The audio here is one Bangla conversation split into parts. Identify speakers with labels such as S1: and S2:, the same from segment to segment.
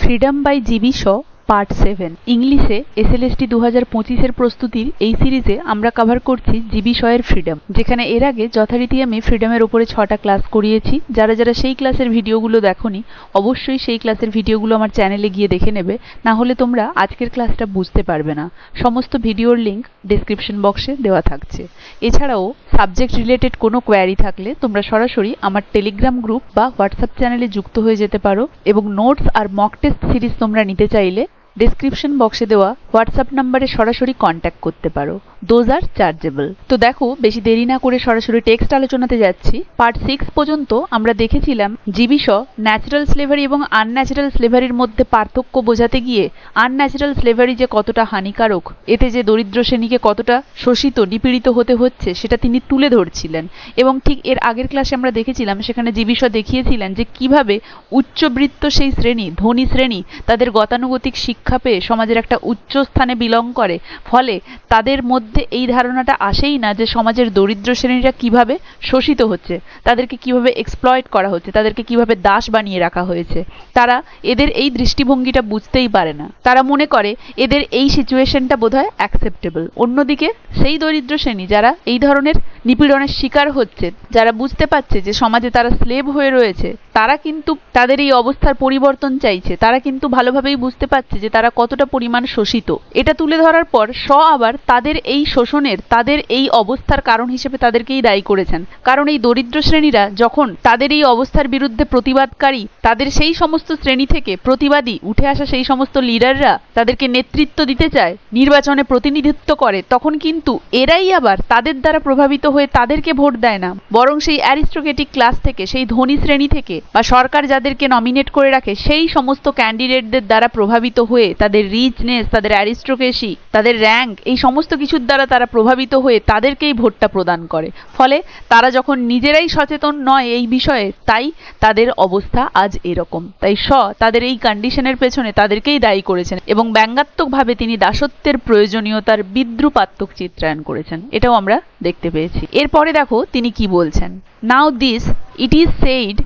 S1: Freedom by G B Shaw part 7 ইংলিশে এসএলএসটি 2025 এর প্রস্তুতির এই সিরিজে আমরা কভার করছি জিবি শ এর ফ্রিডম, যেখানে এর আগে যথারীতি আমি ফ্রিডমের উপরে 6টা ক্লাস করিয়েছি। যারা যারা সেই ক্লাসের ভিডিওগুলো দেখোনি অবশ্যই সেই ক্লাসের ভিডিওগুলো আমার চ্যানেলে গিয়ে দেখে নেবে, না হলে তোমরা আজকের ক্লাসটা বুঝতে পারবে না। সমস্ত ভিডিওর লিংক ডেসক্রিপশন বক্সে দেওয়া থাকছে। এছাড়াও সাবজেক্ট রিলেটেড কোনো কোয়ারি থাকলে তোমরা সরাসরি আমার টেলিগ্রাম গ্রুপ বা হোয়াটসঅ্যাপ চ্যানেলে যুক্ত হয়ে যেতে পারো, এবং নোটস আর মক টেস্ট সিরিজ তোমরা নিতে চাইলে ডেসক্রিপশন বক্সে দেওয়া হোয়াটসঅ্যাপ নাম্বারে সরাসরি কন্ট্যাক্ট করতে পারো। Those are chargeable. তো দেখো, বেশি দেরি না করে সরাসরি টেক্সট আলোচনাতে যাচ্ছি। পার্ট 6 পর্যন্ত আমরা দেখেছিলাম জিবি শ ন্যাচারাল স্লেভারি এবং আনন্যাচারাল স্লেভারির মধ্যে পার্থক্য বোঝাতে গিয়ে আনন্যাচারাল স্লেভারি যে কতটা হানিকারক, এতে যে দরিদ্র শ্রেণীকে কতটা শোষিত নিপীড়িত হতে হচ্ছে সেটা তিনি তুলে ধরছিলেন। এবং ঠিক এর আগের ক্লাসে আমরা দেখেছিলাম, সেখানে জিবি শ দেখিয়েছিলেন যে কিভাবে উচ্চবৃত্ত সেই শ্রেণী, ধনী শ্রেণী, তাদের গতানুগতিক শিক্ষা পেয়ে সমাজের একটা উচ্চ স্থানে বিলং করে, ফলে তাদের মধ্যে এই ধারণাটা আসেই না যে সমাজের দরিদ্র শ্রেণীরা কিভাবে শোষিত হচ্ছে, তাদেরকে কিভাবে এক্সপ্লয়েট করা হচ্ছে, তাদেরকে কিভাবে দাস বানিয়ে রাখা হয়েছে। তারা এদের এই দৃষ্টিভঙ্গিটা বুঝতেই পারে না। তারা মনে করে এদের এই সিচুয়েশনটা বোধহয় অ্যাকসেপ্টেবল। অন্যদিকে সেই দরিদ্র শ্রেণী যারা এই ধরনের নিপীড়নের শিকার হচ্ছে, যারা বুঝতে পারছে যে সমাজে তারা স্লেভ হয়ে রয়েছে, তারা কিন্তু তাদের এই অবস্থার পরিবর্তন চাইছে। তারা কিন্তু ভালোভাবেই বুঝতে পারছে যে তারা কতটা পরিমাণ শোষিত। এটা তুলে ধরার পর শ আবার তাদের এই শোষণের, তাদের এই অবস্থার কারণ হিসেবে তাদেরকেই দায়ী করেছেন। কারণ এই দরিদ্র শ্রেণীরা যখন তাদের এই অবস্থার বিরুদ্ধে প্রতিবাদকারী, তাদের সেই সমস্ত শ্রেণী থেকে প্রতিবাদী উঠে আসা সেই সমস্ত লিডাররা তাদেরকে নেতৃত্ব দিতে চায়, নির্বাচনে প্রতিনিধিত্ব করে, তখন কিন্তু এরাই আবার তাদের দ্বারা প্রভাবিত হয়ে তাদেরকে ভোট দেয় না, বরং সেই অ্যারিস্টোক্রেটিক ক্লাস থেকে, সেই ধনী শ্রেণী থেকে, বা সরকার যাদেরকে নমিনেট করে রাখে সেই সমস্ত ক্যান্ডিডেটদের দ্বারা প্রভাবিত হয়ে, তাদের রিচনেস, তাদের অ্যারিস্টোক্রেসি, তাদের র্যাঙ্ক, এই সমস্ত কিছুর দ্বারা তারা প্রভাবিত হয়ে তাদেরকেই ভোটটা প্রদান করে। ফলে তারা যখন নিজেরাই সচেতন নয় এই বিষয়ে, তাই তাদের অবস্থা আজ এরকম। তাই শ তাদের এই কন্ডিশনের পেছনে তাদেরকেই দায়ী করেছেন, এবং ব্যঙ্গাত্মকভাবে তিনি দাসত্বের প্রয়োজনীয়তার বিদ্রুপাত্মক চিত্রায়ন করেছেন। এটাও আমরা দেখতে পেয়েছি। এরপরে দেখো তিনি কি বলছেন। Now this it is said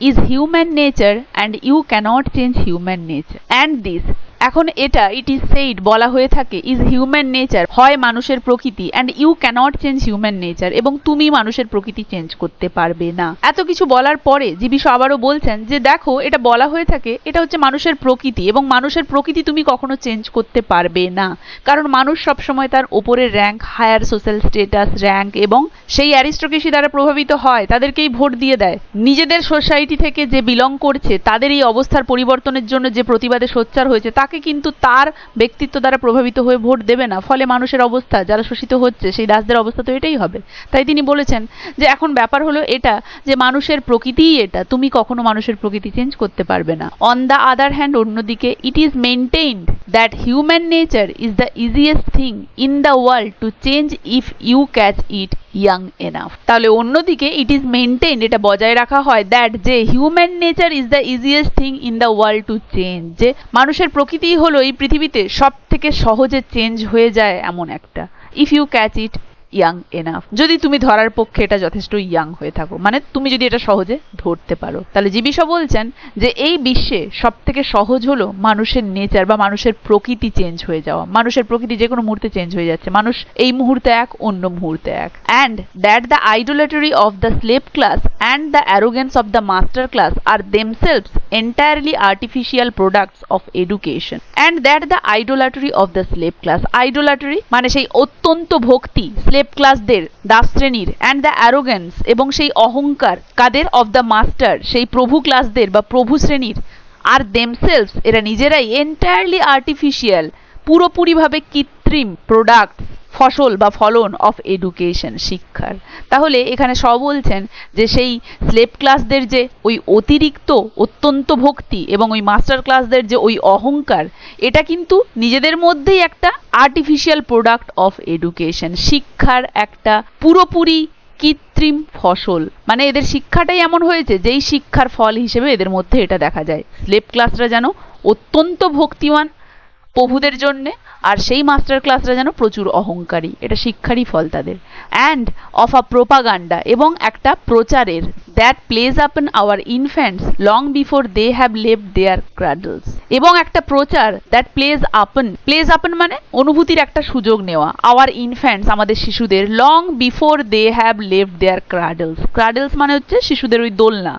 S1: is human nature and you cannot change human nature. And this, এখন এটা ইট ইজ সেইড বলা হয়ে থাকে, ইজ হিউম্যান নেচার, হয় মানুষের প্রকৃতি, and you cannot change human nature, এবং তুমি মানুষের প্রকৃতি চেঞ্জ করতে পারবে না। এত কিছু বলার পরে জিবি শ আবারও বলছেন যে দেখো, এটা বলা হয়ে থাকে, এটা হচ্ছে মানুষের প্রকৃতি, এবং মানুষের প্রকৃতি তুমি কখনো চেঞ্জ করতে পারবে না। কারণ মানুষ সবসময় তার ওপরের rank, higher social status, rank এবং সেই অ্যারিস্টোক্রেসি দ্বারা প্রভাবিত হয়, তাদেরকেই ভোট দিয়ে দেয়। নিজেদের সোসাইটি থেকে যে বিলং করছে, তাদের এই অবস্থার পরিবর্তনের জন্য যে প্রতিবাদে সোচ্চার হয়েছে, তাকে কিন্তু তার ব্যক্তিত্ব দ্বারা প্রভাবিত হয়ে ভোট দেবে না। ফলে মানুষের অবস্থা, যারা শোষিত হচ্ছে সেই দাসদের অবস্থা তো এটাই হবে। তাই তিনি বলেছেন যে এখন ব্যাপার হলো এটা, যে মানুষের প্রকৃতিই এটা, তুমি কখনো মানুষের প্রকৃতি চেঞ্জ করতে পারবে না। অন দ্য আদার হ্যান্ড, অন্যদিকে, it is maintained that human nature is the easiest thing in the world to change if you catch it young enough. তাহলে অন্যদিকে ইট ইজ মেনটেইনড, এটা বজায় রাখা হয়, দ্যাট যে human nature is the easiest thing in the world to change, যে মানুষের প্রকৃতি হলো এই পৃথিবীতে সব থেকে সহজে চেঞ্জ হয়ে যায় এমন একটা, if you catch it young enough, যদি তুমি ধরার পক্ষে এটা যথেষ্ট ইয়াং হয়ে থাকো, মানে তুমি যদি এটা সহজে ধরতে পারো। তাহলে জিবি শ বলছেন যে এই বিশ্বে সব থেকে সহজ হলো মানুষের নেচার বা মানুষের প্রকৃতি চেঞ্জ হয়ে যাওয়া। মানুষের প্রকৃতি যে কোনো মুহূর্তে চেঞ্জ হয়ে যাচ্ছে, মানুষ এই মুহূর্তে এক, অন্য মুহূর্তে এক। And that the idolatry of the slave class and the arrogance of the master class are themselves entirely artificial products of education. And that the idolatry of the slave class, idolatry মানে সেই অত্যন্ত ভক্তি স্লেভ ক্লাসদের, দাস শ্রেণীর, অ্যান্ড দ্য অ্যারোগেন্স এবং সেই অহংকার কাদের, অফ দ্য মাস্টার সেই প্রভু ক্লাসদের বা প্রভু শ্রেণীর, আর দেমসেলভস এরা নিজেরাই, এন্টায়ারলি আর্টিফিশিয়াল পুরোপুরিভাবে কৃত্রিম, প্রোডাক্ট ফসল বা ফলন, অফ এডুকেশন শিক্ষার। তাহলে এখানে সব বলছেন যে সেই স্লেভ ক্লাসদের যে ওই অতিরিক্ত অত্যন্ত ভক্তি এবং ওই মাস্টার ক্লাসদের যে ওই অহংকার, এটা কিন্তু নিজেদের মধ্যেই একটা আর্টিফিশিয়াল প্রোডাক্ট অফ এডুকেশন, শিক্ষার একটা পুরোপুরি কৃত্রিম ফসল। মানে এদের শিক্ষাটাই এমন হয়েছে যেই শিক্ষার ফল হিসেবে এদের মধ্যে এটা দেখা যায়। স্লেভ ক্লাসরা যেন অত্যন্ত ভক্তিমান, প্রভুদের জন্যে, আর সেই মাস্টার ক্লাসরা যেন প্রচুর অহংকারী, এটা শিক্ষারই ফল তাদের। অ্যান্ড অফ আ প্রোপাগান্ডা, এবং একটা প্রচারের, that plays upon our infants long before they have left their cradles, এবং একটা প্রচার দ্যাট প্লেজ আপন মানে অনুভূতির একটা সুযোগ নেওয়া, আওয়ার ইনফ্যান্টস আমাদের শিশুদের, long before they have left their cradles মানে হচ্ছে শিশুদের ওই দোলনা।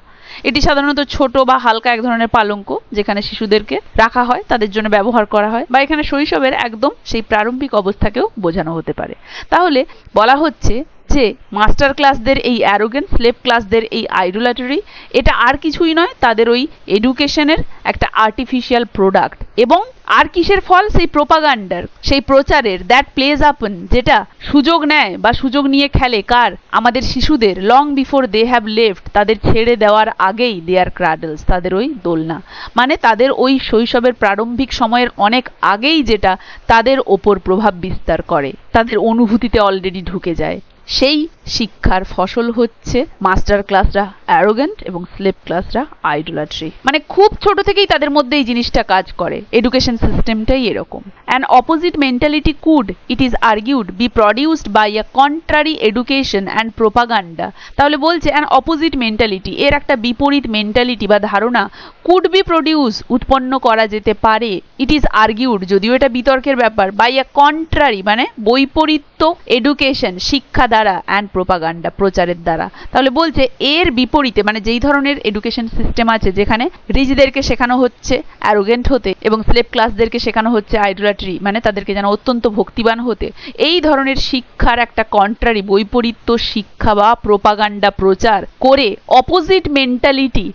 S1: এটি সাধারণত ছোট বা হালকা এক ধরনের পালঙ্ক, যেখানে শিশুদেরকে রাখা হয়, তাদের জন্য ব্যবহার করা হয়, বা এখানে শৈশবের একদম সেই প্রারম্ভিক অবস্থাকেও বোঝানো হতে পারে। তাহলে বলা হচ্ছে যে মাস্টার ক্লাসদের এই অ্যারোগেন্স, স্লেভ ক্লাসদের এই আইডোলাটরি, এটা আর কিছুই নয়, তাদের ওই এডুকেশনের একটা আর্টিফিশিয়াল প্রোডাক্ট। এবং আর কিসের ফল? সেই প্রোপাগান্ডার, সেই প্রচারের, দ্যাট প্লেজ আপন, যেটা সুযোগ নেয় বা সুযোগ নিয়ে খেলে কার? আমাদের শিশুদের, long before they have left, তাদের ছেড়ে দেওয়ার আগেই, দেয়ার ক্রাডলস, তাদের ওই দোলনা, মানে তাদের ওই শৈশবের প্রারম্ভিক সময়ের অনেক আগেই যেটা তাদের ওপর প্রভাব বিস্তার করে, তাদের অনুভূতিতে অলরেডি ঢুকে যায়। সেই শিক্ষার ফসল হচ্ছে মাস্টার ক্লাসরা অ্যারোগেন্ট এবং স্লেভ ক্লাসরা আইডোলাট্রি। মানে খুব ছোট থেকেই তাদের মধ্যে এই জিনিসটা কাজ করে। এডুকেশন সিস্টেমটাই এরকম। An opposite mentality could, it is argued, be produced by a contrary education and propaganda. তাহলে বলছে অ্যান অপোজিট মেন্টালিটি, এর একটা বিপরীত মেন্টালিটি বা ধারণা, কুড বি প্রডিউস, উৎপন্ন করা যেতে পারে, ইট ইজ আর্গিউড, যদিও এটা বিতর্কের ব্যাপার, বাই আ কন্ট্রারি মানে বৈপরীত্য এডুকেশন, শিক্ষা দ্বারা, অ্যান্ড প্রোপাগান্ডা, প্রচারের দ্বারা। তাহলে বলছে এর বিপরীতে, মানে যেই ধরনের এডুকেশন সিস্টেম আছে যেখানে রিচদেরকে শেখানো হচ্ছে অ্যারোগেন্ট হতে এবং স্লেভ ক্লাসদেরকে শেখানো হচ্ছে আইডোলাট্রি, মানে তাদেরকে যেন অত্যন্ত ভক্তিবান হতে, এই ধরনের শিক্ষার একটা কন্ট্রারি বৈপরীত্য শিক্ষা বা প্রোপাগান্ডা প্রচার করে অপোজিট মেন্টালিটি,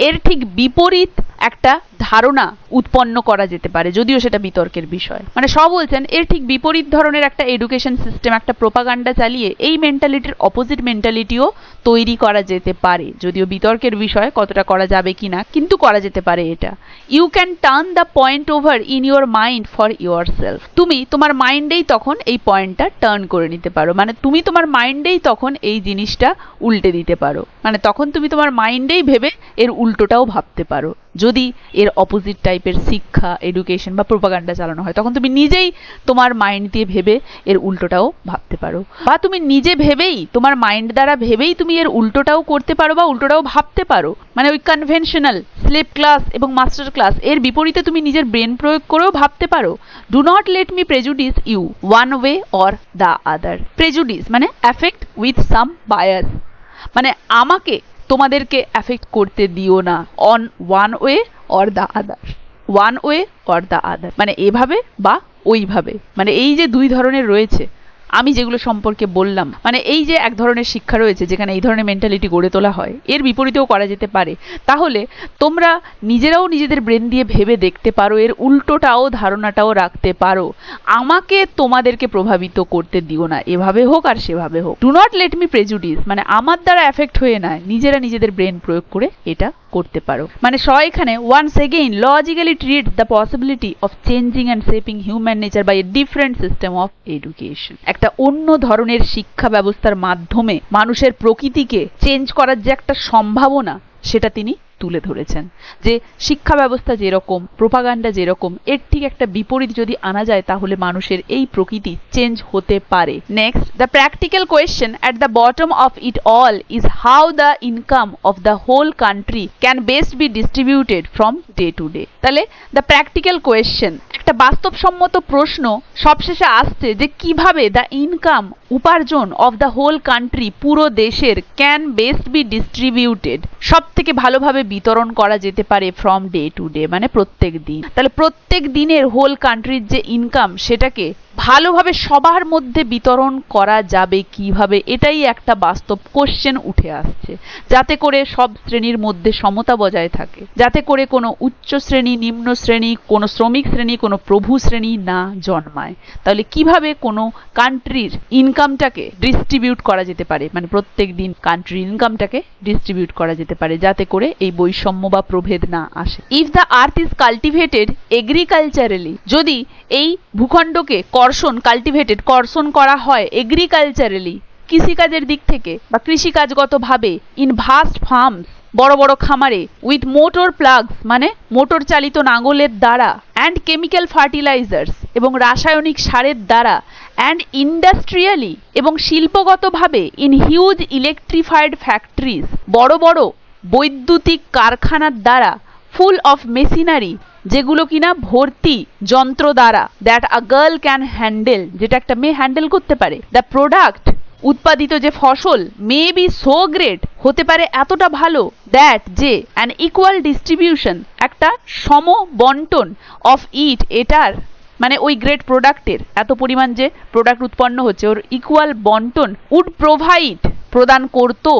S1: এর ঠিক বিপরীত একটা ধারণা উৎপন্ন করা যেতে পারে, যদিও সেটা বিতর্কের বিষয়। মানে সব বলছেন এর ঠিক বিপরীত ধরনের একটা এডুকেশন সিস্টেম, একটা প্রোপাগান্ডা চালিয়ে এই মেন্টালিটির অপোজিট মেন্টালিটিও তৈরি করা যেতে পারে, যদিও বিতর্কের বিষয় কতটা করা যাবে কিনা, কিন্তু করা যেতে পারে এটা। You can turn the point over in your mind for yourself, তুমি তোমার মাইন্ডেই তখন এই পয়েন্টটা টার্ন করে নিতে পারো, মানে তুমি তোমার মাইন্ডেই তখন এই জিনিসটা উল্টে দিতে পারো, মানে তখন তুমি তোমার মাইন্ডেই ভেবে এর উল্টোটাও ভাবতে পারো। যদি এর অপোজিট টাইপের শিক্ষা, এডুকেশন বা প্রোপাগান্ডা চালানো হয়, তখন তুমি নিজেই তোমার মাইন্ড দিয়ে ভেবে এর উল্টোটাও ভাবতে পারো, বা তুমি নিজে ভেবেই, তোমার মাইন্ড দ্বারা ভেবেই তুমি এর উল্টোটাও করতে পারো বা উল্টোটাও ভাবতে পারো। মানে ওই কনভেনশনাল স্লেভ ক্লাস এবং মাস্টার ক্লাস এর বিপরীতে তুমি নিজের ব্রেন প্রয়োগ করেও ভাবতে পারো। Do not let me prejudice you one way or the other. Prejudice মানে অ্যাফেক্ট উইথ সাম বায়াস, মানে আমাকে তোমাদেরকে অ্যাফেক্ট করতে দিও না on one way or the other, one way or the other মানে এভাবে বা ওইভাবে। মানে এই যে দুই ধরনের রয়েছে আমি যেগুলো সম্পর্কে বললাম, মানে এই যে এক ধরনের শিক্ষা রয়েছে যেখানে এই ধরনের মেন্টালিটি গড়ে তোলা হয়, এর বিপরীতেও করা যেতে পারে। তাহলে তোমরা নিজেরাও নিজেদের ব্রেন দিয়ে ভেবে দেখতে পারো, এর উল্টোটাও ধারণাটাও রাখতে পারো। আমাকে তোমাদেরকে প্রভাবিত করতে দিও না, এভাবে হোক আর সেভাবে হোক। Do not let me prejudice মানে আমার দ্বারা এফেক্ট হয়ে নয়, নিজেরা নিজেদের ব্রেন প্রয়োগ করে এটা করতে পারো। মানে এখানে once again logically treats the possibility of changing and shaping human nature by a different system of education. একটা অন্য ধরনের শিক্ষা ব্যবস্থার মাধ্যমে মানুষের প্রকৃতিকে চেঞ্জ করার যে একটা সম্ভাবনা, সেটা তিনি তুলে ধরেছেন। যে শিক্ষা ব্যবস্থা যেরকম, প্রোপাগান্ডা যেরকম, এর ঠিক একটা বিপরীত যদি আনা যায় তাহলে মানুষের এই প্রকৃতি চেঞ্জ হতে পারে। Next, the practical question at the bottom of it all is how the income of the whole country can best be distributed from day to day. তাহলে দ্য প্র্যাকটিক্যাল কোয়েশ্চেন, একটা বাস্তবসম্মত প্রশ্ন সবশেষে আসছে যে কিভাবে দ্য ইনকাম, উপার্জন অফ দ্য হোল কান্ট্রি, পুরো দেশের, ক্যান বেস্ট বি ডিস্ট্রিবিউটেড, সব থেকে ভালোভাবে বিতরণ করা যেতে পারে ফ্রম ডে টু ডে মানে প্রত্যেক দিন। তাহলে প্রত্যেক দিনের হোল কান্ট্রির যে ইনকাম সেটাকে ভালোভাবে সবার মধ্যে বিতরণ করা যাবে কিভাবে, এটাই একটা বাস্তব কোশ্চেন উঠে আসছে, যাতে করে সব শ্রেণীর মধ্যে সমতা বজায় থাকে, যাতে করে কোনো উচ্চ শ্রেণী, নিম্ন শ্রেণী, কোনো শ্রমিক শ্রেণী, কোনো প্রভু শ্রেণী না জন্মায়। তাহলে কিভাবে কোনো কান্ট্রির ইনকামটাকে ডিস্ট্রিবিউট করা যেতে পারে, মানে প্রত্যেক দিন কান্ট্রির ইনকামটাকে ডিস্ট্রিবিউট করা যেতে পারে যাতে করে এই বৈষম্য বা প্রভেদ না আসে। If the earth is cultivated agriculturally, যদি এই ভূখণ্ডকে কর্ষণ করা হয় এগ্রিকালচারালি, কৃষিকাজের দিক থেকে বা কৃষিকাজগতভাবে, ইন ভাস্ট ফার্মস বড় বড় খামারে, উইথ মোটর প্লাগস মানে মোটর চালিত নাঙলের দ্বারা, অ্যান্ড কেমিক্যাল ফার্টিলাইজার্স এবং রাসায়নিক সারের দ্বারা, অ্যান্ড ইন্ডাস্ট্রিয়ালি এবং শিল্পগতভাবে, ইন হিউজ ইলেকট্রিফাইড ফ্যাক্টরিজ বড় বড় বৈদ্যুতিক কারখানার দ্বারা, ফুল অফ মেশিনারি যেগুলো কিনা ভর্তি যন্ত্র দ্বারা, that a girl can handle যেটা একটা মেয়ে হ্যান্ডেল করতে পারে, দ্য প্রোডাক্ট উৎপাদিত যে ফসল মে বি সো গ্রেট হতে পারে এতটা ভালো, দ্যাট যে অ্যান ইকুয়াল ডিস্ট্রিবিউশন একটা সম বন্টন অফ ইট এটার মানে ওই গ্রেট প্রোডাক্টের এত পরিমাণ যে প্রোডাক্ট উৎপন্ন হচ্ছে ওর ইকুয়াল বন্টন উড প্রোভাইড প্রদান করতো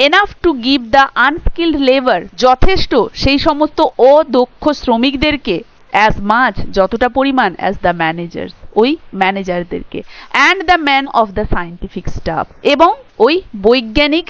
S1: enough to give the unskilled labour যথেষ্ট সেই সমস্ত অদক্ষ শ্রমিকদেরকে, অ্যাজ মাচ যতটা পরিমাণ, অ্যাজ দ্য ম্যানেজার্স ওই ম্যানেজারদেরকে, and the man of the scientific staff এবং ওই বৈজ্ঞানিক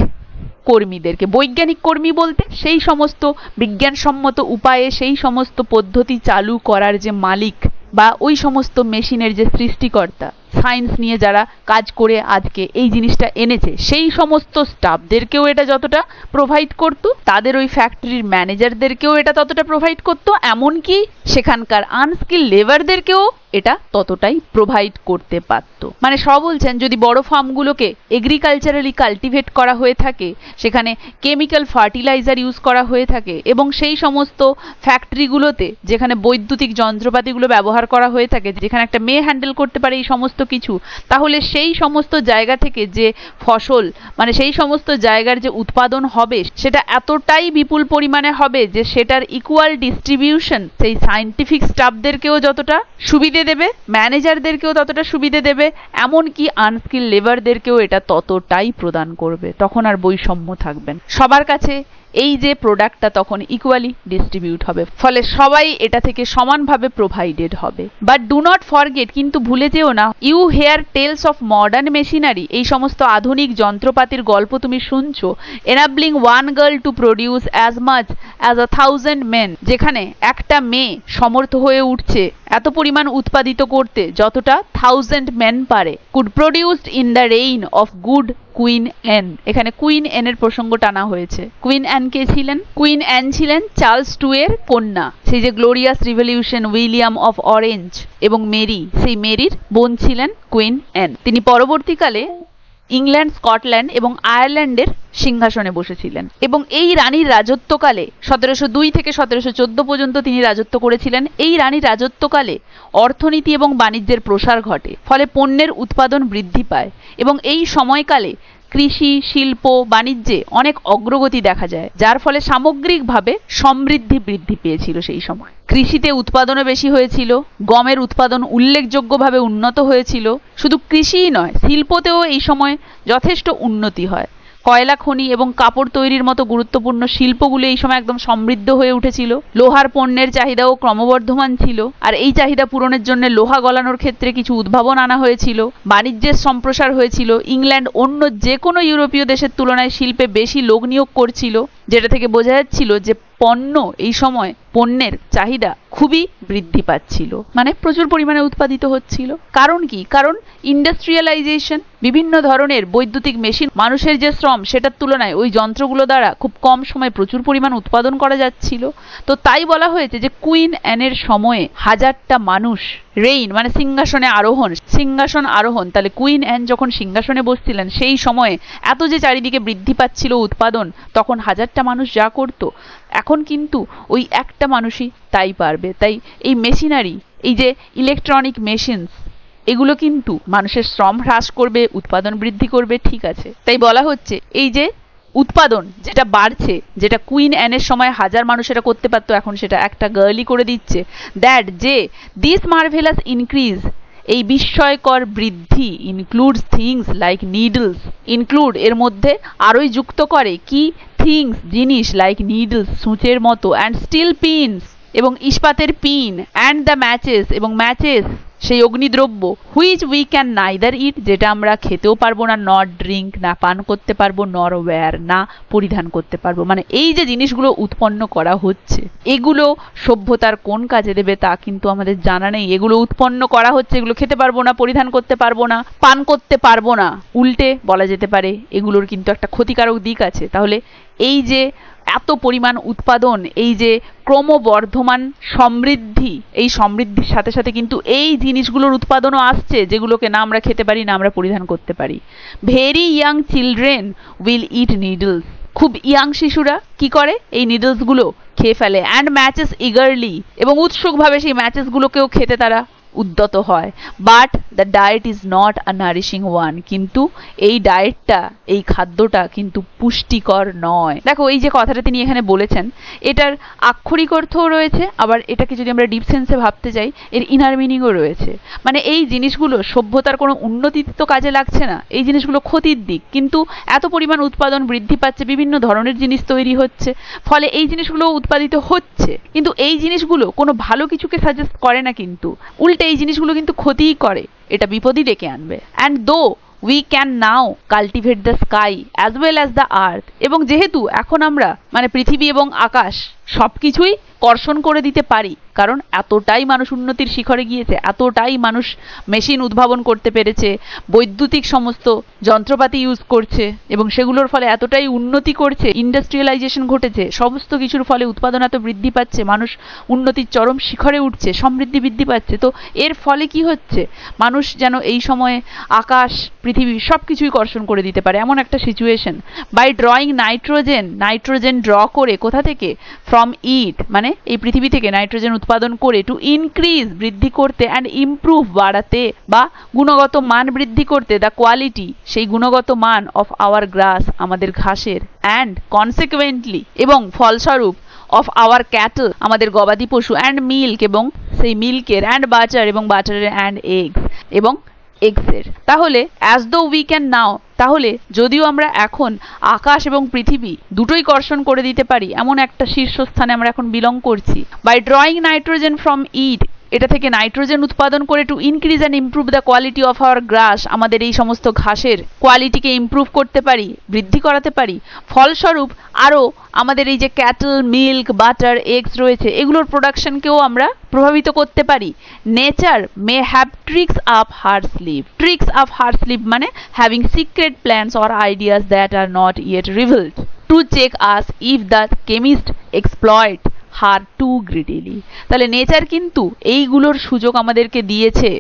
S1: কর্মীদেরকে। বৈজ্ঞানিক কর্মী বলতে সেই সমস্ত বিজ্ঞানসম্মত উপায়ে সেই সমস্ত পদ্ধতি চালু করার যে মালিক বা ওই সমস্ত মেশিনের যে সৃষ্টিকর্তা, সায়েন্স নিয়ে যারা কাজ করে আজকে এই জিনিসটা এনেছে সেই সমস্ত স্টাফদেরকেও এটা যতটা প্রোভাইড করতো, তাদের ওই ফ্যাক্টরির ম্যানেজারদেরকেও এটা ততটা প্রোভাইড করতো, এমনকি সেখানকার আনস্কিল লেবারদেরকেও এটা ততটাই প্রোভাইড করতে পারত। মানে সব বলছেন যদি বড় ফার্মগুলোকে এগ্রিকালচারালি কাল্টিভেট করা হয়ে থাকে, সেখানে কেমিক্যাল ফার্টিলাইজার ইউজ করা হয়ে থাকে এবং সেই সমস্ত ফ্যাক্টরিগুলোতে যেখানে বৈদ্যুতিক যন্ত্রপাতিগুলো ব্যবহার করা হয়ে থাকে, যেখানে একটা মেয়ে হ্যান্ডেল করতে পারে এই সমস্ত কিছু, তাহলে সেই সমস্ত জায়গা থেকে যে ফসল মানে সেই সমস্ত জায়গার যে উৎপাদন হবে সেটা এতটাই বিপুল পরিমাণে হবে যে সেটার ইকুয়াল ডিস্ট্রিবিউশন সেই সায়েন্টিফিক স্টাফদেরকেও যতটা সুবিধে দেবে, ম্যানেজারদেরকেও ততটা সুবিধে দেবে, এমনকি আনস্কিল লেবারদেরকেও এটা ততটাই প্রদান করবে। তখন আর বৈষম্য থাকবে না, সবার কাছে এই যে প্রোডাক্টটা তখন ইকুয়ালি ডিস্ট্রিবিউট হবে, ফলে সবাই এটা থেকে সমানভাবে প্রোভাইডেড হবে। বাট ডু নট ফরগেট, কিন্তু ভুলে যেও না, you hear tales of modern machinery, এই সমস্ত আধুনিক যন্ত্রপাতির গল্প তুমি শুনছো, enabling one girl to produce as much as 1000 men, যেখানে একটা মেয়ে সমর্থ হয়ে উঠছে এত পরিমাণ উৎপাদিত করতে যতটা 1000 মেন পারে, could produced in the rain of good queen an. এখানে কুইন অ্যানের প্রসঙ্গ টানা হয়েছে। কুইন অ্যান কে ছিলেন? কুইন অ্যান ছিলেন চার্লস টু এর কন্যা, সেই যে glorious revolution William of orange এবং মেরি, সেই মেরির বোন ছিলেন কুইন অ্যান। তিনি পরবর্তীকালে ইংল্যান্ড, স্কটল্যান্ড এবং আয়ারল্যান্ডের সিংহাসনে বসেছিলেন এবং এই রানীর রাজত্বকালে 1702 থেকে 1714 পর্যন্ত তিনি রাজত্ব করেছিলেন। এই রানীর রাজত্বকালে অর্থনীতি এবং বাণিজ্যের প্রসার ঘটে, ফলে পণ্যের উৎপাদন বৃদ্ধি পায় এবং এই সময়কালে কৃষি, শিল্প, বাণিজ্যে অনেক অগ্রগতি দেখা যায়, যার ফলে সামগ্রিকভাবে সমৃদ্ধি বৃদ্ধি পেয়েছিল। সেই সময় কৃষিতে উৎপাদনও বেশি হয়েছিল, গমের উৎপাদন উল্লেখযোগ্যভাবে উন্নত হয়েছিল। শুধু কৃষিই নয়, শিল্পতেও এই সময় যথেষ্ট উন্নতি হয়। কয়লা খনি এবং কাপড় তৈরির মতো গুরুত্বপূর্ণ শিল্পগুলো এই সময় একদম সমৃদ্ধ হয়ে উঠেছিল। লোহার পণ্যের চাহিদাও ক্রমবর্ধমান ছিল, আর এই চাহিদা পূরণের জন্য লোহা গলানোর ক্ষেত্রে কিছু উদ্ভাবন আনা হয়েছিল। বাণিজ্যের সম্প্রসার হয়েছিল। ইংল্যান্ড অন্য যে কোনো ইউরোপীয় দেশের তুলনায় শিল্পে বেশি লোক নিয়োগ করছিল, যেটা থেকে বোঝা যাচ্ছিল যে পণ্য এই সময় পণ্যের চাহিদা খুবই বৃদ্ধি পাচ্ছিল, মানে প্রচুর পরিমাণে উৎপাদিত হচ্ছিল। কারণ কি? কারণ ইন্ডাস্ট্রিয়ালাইজেশন, বিভিন্ন ধরনের বৈদ্যুতিক মেশিন, মানুষের যে শ্রম সেটার তুলনায় ওই যন্ত্রগুলো দ্বারা খুব কম সময়ে প্রচুর পরিমাণ উৎপাদন করা যাচ্ছিল। তো তাই বলা হয়েছে যে কুইন অ্যানের সময়ে 1000টা মানুষ রেইন মানে সিংহাসনে আরোহণ, সিংহাসন আরোহণ, তাহলে কুইন অ্যান যখন সিংহাসনে বসছিলেন সেই সময়ে এত যে চারিদিকে বৃদ্ধি পাচ্ছিল উৎপাদন, তখন 1000টা মানুষ যা করতো এখন কিন্তু ওই একটা মানুষই তাই পারবে। তাই এই মেশিনারি, এই যে ইলেকট্রনিক মেশিনস, এগুলো কিন্তু মানুষের শ্রম হ্রাস করবে, উৎপাদন বৃদ্ধি করবে, ঠিক আছে। তাই বলা হচ্ছে এই যে উৎপাদন যেটা বাড়ছে, যেটা কুইন অ্যানের সময় 1000 মানুষ এটা করতে পারতো, এখন সেটা একটা গার্লই করে দিচ্ছে। দ্যাট যে দিস মার্ভেলাস ইনক্রিজ, এই বিস্ময়কর বৃদ্ধি, includes things like needles, include এর মধ্যে আরোই যুক্ত করে কি? থিংস জিনিস, লাইক নিডলস সূচের মতো, অ্যান্ড স্টিল পিনস এবং ইস্পাতের পিন, অ্যান্ড দ্য ম্যাচেস এবং ম্যাচেস সেই অগ্নিদ্রব্য, হুইচ উই ক্যান নাইদার ইট, যেটা আমরা খেতেও পারবো না, নট ড্রিঙ্ক না পান করতে পারবো, নর ওয়্যার না পরিধান করতে পারবো। মানে এই যে জিনিসগুলো উৎপন্ন করা হচ্ছে, এগুলো সভ্যতার কোন কাজে দেবে তা কিন্তু আমাদের জানা নেই। এগুলো উৎপন্ন করা হচ্ছে, এগুলো খেতে পারবো না, পরিধান করতে পারবো না, পান করতে পারবো না, উল্টে বলা যেতে পারে এগুলোর কিন্তু একটা ক্ষতিকারক দিক আছে। তাহলে এই যে এত পরিমাণ উৎপাদন, এই যে ক্রমবর্ধমান সমৃদ্ধি, এই সমৃদ্ধির সাথে সাথে কিন্তু এই জিনিসগুলোর উৎপাদনও আসছে যেগুলোকে না আমরা খেতে পারি না আমরা পরিধান করতে পারি। Very young children will it needles, খুব ইয়াং শিশুরা কি করে, এই নিডলসগুলো খেয়ে ফেলে। অ্যান্ড ম্যাচেস ইগারলি, এবং উৎসুকভাবে সেই ম্যাচেসগুলোকেও খেতে তারা উদ্যত হয়। But the diet is not a nourishing one, কিন্তু এই ডায়েটটা, এই খাদ্যটা কিন্তু পুষ্টিকর নয়। দেখো এই যে কথাটা তিনি এখানে বলেছেন, এটার আক্ষরিক অর্থও রয়েছে, আবার এটাকে যদি আমরা ডিপ সেন্সে ভাবতে যাই এর ইনার মিনিংও রয়েছে। মানে এই জিনিসগুলো সভ্যতার কোনো উন্নতিতে তো কাজে লাগছে না, এই জিনিসগুলো ক্ষতির দিক। কিন্তু এত পরিমাণ উৎপাদন বৃদ্ধি পাচ্ছে, বিভিন্ন ধরনের জিনিস তৈরি হচ্ছে, ফলে এই জিনিসগুলো উৎপাদিত হচ্ছে, কিন্তু এই জিনিসগুলো কোনো ভালো কিছুকে সাজেস্ট করে না, কিন্তু উল্টে এই জিনিসগুলো কিন্তু ক্ষতিই করে, এটা বিপদই ডেকে আনবে। অ্যান্ড দো we can now cultivate the sky as well as the earth, এবং যেহেতু এখন আমরা মানে পৃথিবী এবং আকাশ সবকিছুই কর্ষণ করে দিতে পারি, কারণ এতটাই মানুষ উন্নতির শিখরে গিয়েছে, এতটাই মানুষ মেশিন উদ্ভাবন করতে পেরেছে, বৈদ্যুতিক সমস্ত যন্ত্রপাতি ইউজ করছে এবং সেগুলোর ফলে এতটাই উন্নতি করছে, ইন্ডাস্ট্রিয়ালাইজেশন ঘটেছে, সমস্ত কিছুর ফলে উৎপাদন এত বৃদ্ধি পাচ্ছে, মানুষ উন্নতির চরম শিখরে উঠছে, সমৃদ্ধি বৃদ্ধি পাচ্ছে। তো এর ফলে কি হচ্ছে, মানুষ যেন এই সময়ে আকাশ পৃথিবী সবকিছুই কর্ষণ করে দিতে পারে এমন একটা situation. By drawing nitrogen draw করে কোথা থেকে, ফ্রম ইট, মানে এই পৃথিবী থেকে নাইট্রোজেন উৎপাদন করে, টু ইনক্রিজ বৃদ্ধি করতে, অ্যান্ড ইমপ্রুভ বাড়াতে বা গুণগত মান বৃদ্ধি করতে, দ্য কোয়ালিটি সেই গুণগত মান, অফ আওয়ার গ্রাস আমাদের ঘাসের, অ্যান্ড কনসিকুয়েন্টলি এবং ফলস্বরূপ, অফ আওয়ার ক্যাটল আমাদের গবাদি পশু, অ্যান্ড মিল্ক এবং সেই মিল্কের, অ্যান্ড বাটার এবং বাটারের, অ্যান্ড এগস এবং এগসের। তাহলে অ্যাজ দো উই ক্যান নাও, তাহলে যদিও আমরা এখন আকাশ এবং পৃথিবী দুটোই কর্ষণ করে দিতে পারি এমন একটা শীর্ষস্থানে আমরা এখন বিলং করছি। By drawing nitrogen from it, এটা থেকে নাইট্রোজেন উৎপাদন করে, to increase and improve the quality of our grass আমাদের এই সমস্ত ঘাসের কোয়ালিটিকে ইমপ্রুভ করতে পারি, বৃদ্ধি করাতে পারি। ফলস্বরূপ আরও আমাদের এই যে ক্যাটল, মিল্ক, বাটার, এগস রয়েছে এগুলোর প্রোডাকশনকেও আমরা প্রভাবিত করতে পারি। Nature may have tricks up her sleeve মানে having secret plans or ideas that are not yet revealed to check us if the chemist exploit her too greedily. তাহলে নেচার কিন্তু এইগুলোর সুযোগ আমাদেরকে দিয়েছে,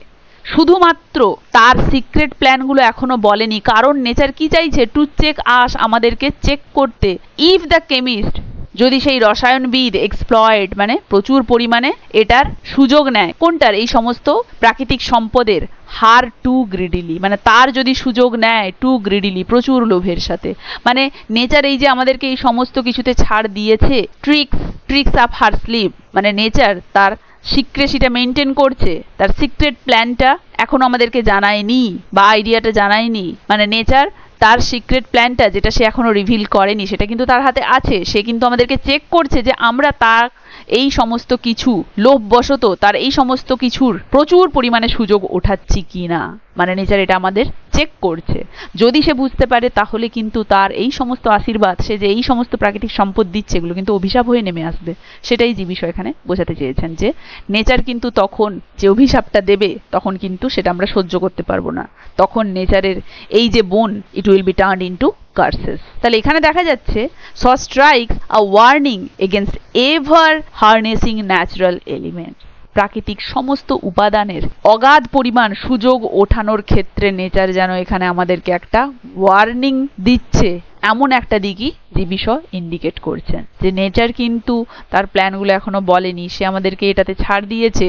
S1: শুধুমাত্র তার সিক্রেট প্ল্যানগুলো এখনো বলেনি, কারণ নেচার কি চাইছে, টু চেক আস আমাদেরকে চেক করতে, ইফ দ্য কেমিস্ট যদি সেই রসায়নবিদ এক্সপ্লয়েড মানে প্রচুর পরিমাণে এটার সুযোগ নেয়, কোনটার, এই সমস্ত প্রাকৃতিক সম্পদের, হার টু গ্রিডিলি মানে তার যদি সুযোগ নেয়, টু গ্রিডিলি প্রচুর লোভের সাথে। মানে নেচার এই যে আমাদেরকে এই সমস্ত কিছুতে ছাড় দিয়েছে, ট্রিক্স আপ হার স্লিভ মানে নেচার তার সিক্রেসিটা মেনটেন করছে, তার সিক্রেট প্ল্যানটা এখনো আমাদেরকে জানায়নি বা আইডিয়াটা জানায়নি। মানে নেচার তার সিক্রেট প্ল্যানটা যেটা সে এখনো রিভিল করেনি সেটা কিন্তু তার হাতে আছে, সে কিন্তু আমাদেরকে চেক করছে যে আমরা তার এই সমস্ত কিছু লোভবশত তার এই সমস্ত কিছুর প্রচুর পরিমাণে সুযোগ ওঠাচ্ছি কিনা। মানে নেচার এটা আমাদের চেক করছে, যদি সে বুঝতে পারে তাহলে কিন্তু তার এই সমস্ত আশীর্বাদ, সে যে এই সমস্ত প্রাকৃতিক সম্পদ দিচ্ছে এগুলো কিন্তু অভিশাপ হয়ে নেমে আসবে। সেটাই যে বিষয় এখানে বোঝাতে চেয়েছেন, যে নেচার কিন্তু তখন যে অভিশাপটা দেবে তখন কিন্তু সেটা আমরা সহ্য করতে পারবো না, তখন নেচারের এই যে বোন it will be turned into কার্সেস। তাহলে এখানে দেখা যাচ্ছে সো স্ট্রাইকস আ warning against ever harnessing natural element, প্রাকৃতিক সমস্ত উপাদানের অগাধ পরিমাণ সুযোগ ওঠানোর ক্ষেত্রে নেচার যেন এখানে আমাদেরকে একটা ওয়ার্নিং দিচ্ছে, এমন একটা দিকই যে বিষয় ইন্ডিকেট করছেন যে নেচার কিন্তু তার প্ল্যানগুলো এখনো বলেনি, সে আমাদেরকে এটাতে ছাড় দিয়েছে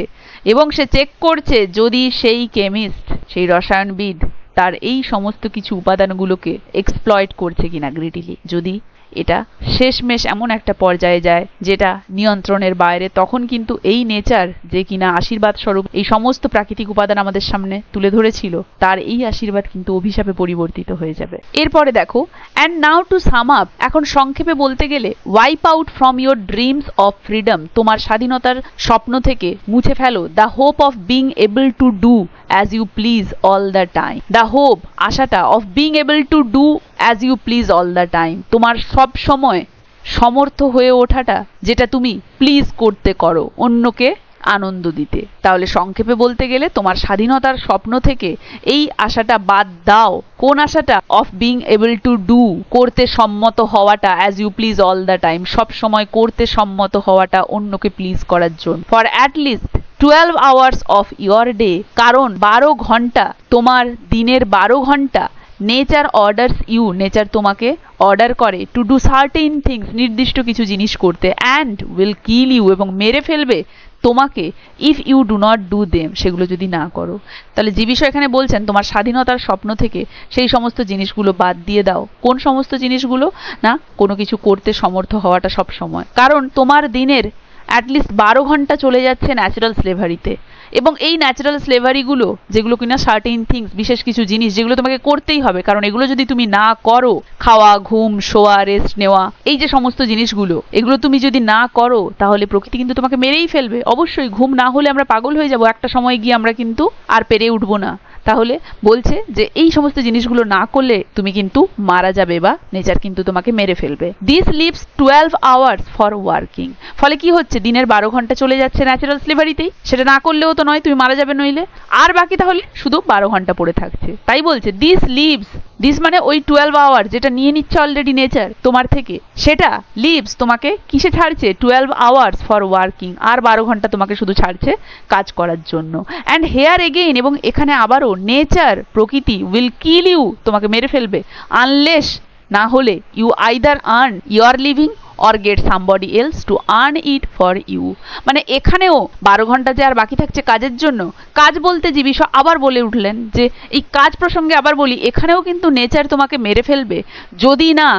S1: এবং সে চেক করছে যদি সেই কেমিস্ট, সেই রসায়নবিদ তার এই সমস্ত কিছু উপাদানগুলোকে এক্সপ্লয়েট করছে কিনা গ্রিডিলি, যদি এটা শেষমেশ এমন একটা পর্যায়ে যায় যেটা নিয়ন্ত্রণের বাইরে, তখন কিন্তু এই নেচার যে কিনা আশীর্বাদ স্বরূপ এই সমস্ত প্রাকৃতিক উপাদান আমাদের সামনে তুলে ধরেছিল, তার এই আশীর্বাদ কিন্তু অভিশাপে পরিবর্তিত হয়ে যাবে। এরপরে দেখো, and now to sum up, এখন সংক্ষেপে বলতে গেলে, wipe out from your dreams of freedom, তোমার স্বাধীনতার স্বপ্ন থেকে মুছে ফেলো, the hope of being able to do as you please all the time, the hope আশাটা, of being able to do as you please all the time, তোমার সব সময় সমর্থ হয়ে ওঠাটা যেটা তুমি প্লিজ করতে করো, অন্যকে আনন্দ দিতে। তাহলে সংক্ষেপে বলতে গেলে তোমার স্বাধীনতার স্বপ্ন থেকে এই আশাটা বাদ দাও। কোন আশাটা? Of being able to do, করতে সম্মত হওয়াটা, as you please all the time, সব সময় করতে সম্মত হওয়াটা অন্যকে প্লিজ করার জন্য। For at least 12 hours of your day, কারণ 12 ঘন্টা, তোমার দিনের 12 ঘন্টা নেচার অর্ডারস ইউ, নেচার তোমাকে অর্ডার করে টু ডু সার্টেন থিংস, নির্দিষ্ট কিছু জিনিস করতে, অ্যান্ড উইল কিল ইউ, এবং মেরে ফেলবে তোমাকে if you do not do them, সেগুলো যদি না করো। তাহলে যে বিষয় এখানে বলছেন, তোমার স্বাধীনতার স্বপ্ন থেকে সেই সমস্ত জিনিসগুলো বাদ দিয়ে দাও। কোন সমস্ত জিনিসগুলো? না, কোনো কিছু করতে সমর্থ হওয়াটা সব সময়। কারণ তোমার দিনের অ্যাটলিস্ট 12 ঘন্টা চলে যাচ্ছে ন্যাচারাল স্লেভারিতে, এবং এই ন্যাচারাল স্লেভারিগুলো, যেগুলো কিনা সার্টেন থিংস, বিশেষ কিছু জিনিস যেগুলো তোমাকে করতেই হবে, কারণ এগুলো যদি তুমি না করো, খাওয়া, ঘুম, শোয়া, রেস্ট নেওয়া, এই যে সমস্ত জিনিসগুলো, এগুলো তুমি যদি না করো তাহলে প্রকৃতি কিন্তু তোমাকে মেরেই ফেলবে। অবশ্যই ঘুম না হলে আমরা পাগল হয়ে যাব, একটা সময় গিয়ে আমরা কিন্তু আর পেরে উঠবো না। তাহলে বলছে যে এই সমস্ত জিনিসগুলো না করলে তুমি কিন্তু মারা যাবে, বা নেচার কিন্তু তোমাকে মেরে ফেলবে। This leaves 12 hours for working, ফলে কি হচ্ছে, দিনের 12 ঘন্টা চলে যাচ্ছে ন্যাচারাল স্লেভারিতেই, সেটা না করলেও তো নয়, তুমি মারা যাবে নইলে, আর বাকি তাহলে শুধু 12 ঘন্টা পড়ে থাকছে। তাই বলছে দিস লিভস, দিস মানে ওই 12 hours যেটা নিয়ে নিচ্ছে অলরেডি নেচার তোমার থেকে, সেটা লিভস তোমাকে কিসে ছাড়ছে? 12 hours ফর ওয়ার্কিং, আর 12 ঘন্টা তোমাকে শুধু ছাড়ছে কাজ করার জন্য। অ্যান্ড হেয়ার এগেইন, এবং এখানে আবারও নেচার, প্রকৃতি, উইল কিল ইউ, তোমাকে মেরে ফেলবে, আনলেস, না হলে, you either earn your living or get somebody else to earn it for you. মানে এখানেও 12 ঘন্টা যে আর বাকি থাকছে কাজের জন্য, কাজ বলতে যে বিষয় আবার বলে উঠলেন, যে এই কাজ প্রসঙ্গে আবার বলি, এখানেও কিন্তু নেচার তোমাকে মেরে ফেলবে যদি না